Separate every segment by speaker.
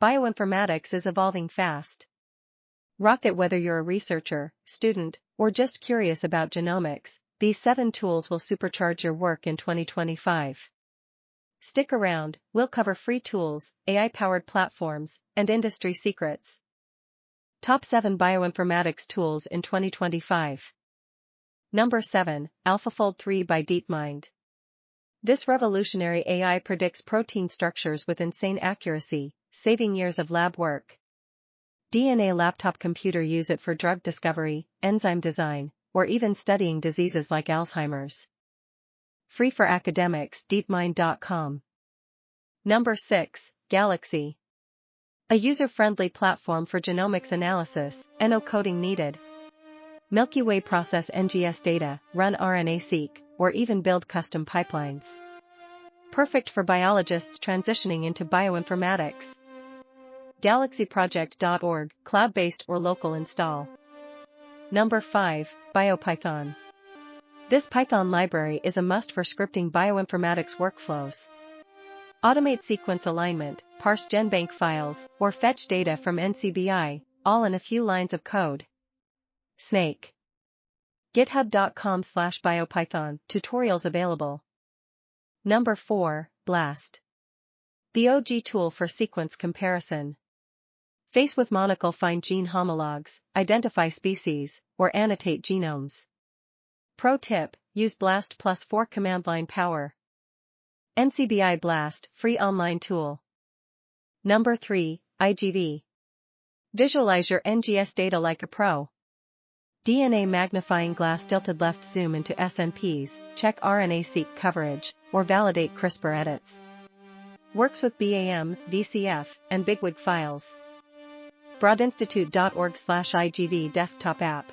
Speaker 1: bioinformatics is evolving fast. Rock it whether you're a researcher, student, or just curious about genomics, these 7 tools will supercharge your work in 2025. Stick around, we'll cover free tools, AI-powered platforms, and industry secrets. Top 7 Bioinformatics Tools in 2025. Number 7, AlphaFold 3 by DeepMind. This revolutionary AI predicts protein structures with insane accuracy, saving years of lab work. DNA laptop computer use it for drug discovery, enzyme design, or even studying diseases like Alzheimer's. Free for academics, deepmind.com. Number 6, Galaxy. A user-friendly platform for genomics analysis, no coding needed. Milky Way process NGS data, run RNA-seq, or even build custom pipelines. Perfect for biologists transitioning into bioinformatics. galaxyproject.org, cloud-based or local install. Number 5, BioPython. This Python library is a must for scripting bioinformatics workflows. Automate sequence alignment, parse GenBank files, or fetch data from NCBI, all in a few lines of code. Snake. github.com/biopython, tutorials available. Number 4, BLAST. The OG tool for sequence comparison. Face with Monocle find gene homologs, identify species, or annotate genomes. Pro tip, use BLAST plus 4 command line power. NCBI BLAST, free online tool. Number 3, IGV. Visualize your NGS data like a pro. DNA magnifying glass tilted left zoom into SNPs, check RNA-seq coverage, or validate CRISPR edits. Works with BAM, VCF, and Bigwig files. broadinstitute.org/IGV desktop app.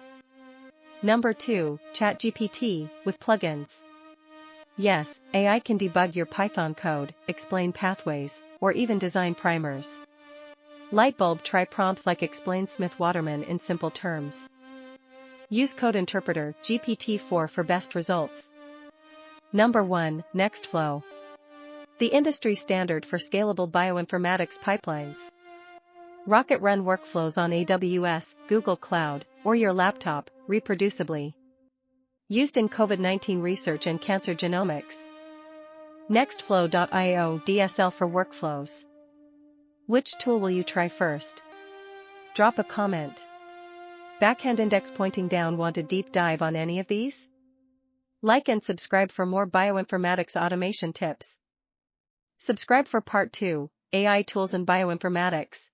Speaker 1: Number 2, ChatGPT, with plugins. Yes, AI can debug your Python code, explain pathways, or even design primers. Lightbulb try prompts like explain Smith-Waterman in simple terms. Use code interpreter GPT-4 for best results. Number 1, Nextflow. The industry standard for scalable bioinformatics pipelines. Rocket run workflows on AWS, Google Cloud, or your laptop, reproducibly. Used in COVID-19 research and cancer genomics. Nextflow.io DSL for workflows. Which tool will you try first? Drop a comment. Backhand index pointing down. Want a deep dive on any of these? Like and subscribe for more bioinformatics automation tips. Subscribe for part 2, AI tools and bioinformatics.